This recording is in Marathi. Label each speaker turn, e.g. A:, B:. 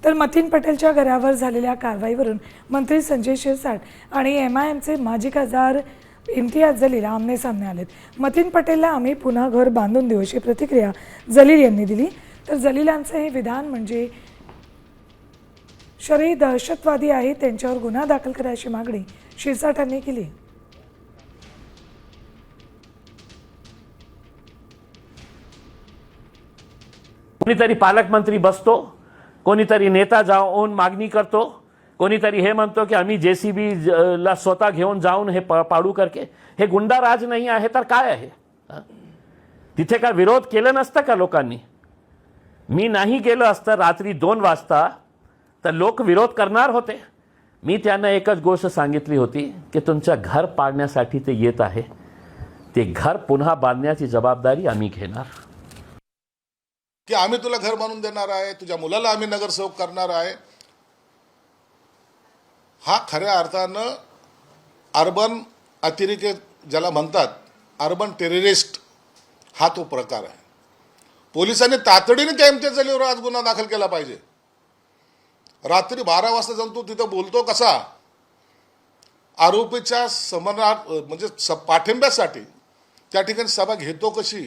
A: तर मतीन पटेलच्या घरावर झालेल्या कारवाईवरून मंत्री संजय शिरसाट आणि MIMचे माजी खासदार इम्तियाज जलील आमने सामने आलेत. मतीन पटेलला आम्ही पुन्हा घर बांधून देऊ अशी प्रतिक्रिया जलील यांनी दिली. तर जलीलांचं हे विधान म्हणजे शरई दहशतवादी आहे, त्यांच्यावर गुन्हा दाखल करा अशी मागणी शिरसाटांनी केली.
B: कोणीतरी पालकमंत्री बसतो, कोणीतरी नेता जाऊन मागणी करतो, कोणीतरी हे म्हणतो की आम्ही JCB ला स्वतः घेऊन जाऊन हे पाडू करके. हे गुंडा राज नाही आहे तर काय आहे? तिथे काय विरोध केलं नसतं का लोकांनी? मी नाही गेलो असतं रात्री 2 वाजता तर लोक विरोध करणार होते. मी त्यांना एकच गोष्ट सांगितली होती की तुमचं घर पाडण्यासाठी ते येत आहे, ते घर पुन्हा बांधण्याची जबाबदारी आम्ही घेणार.
C: की आम्ही तुला घर बांधून देणार आहे, तुझ्या मुलाला आम्ही नगरसेवक करणार आहे. हा खऱ्या अर्थानं अर्बन अतिरेकी ज्याला म्हणतात, अर्बन टेररिस्ट, हा तो प्रकार आहे. पोलिसांनी तातडीने त्या इम्तियाज जलीलवर आज गुन्हा दाखल केला पाहिजे. रात्री 12 वाजता जाऊन तो तिथं बोलतो कसा, आरोपीच्या समनार्थ म्हणजे पाठिंब्यासाठी त्या ठिकाणी सभा घेतो कशी,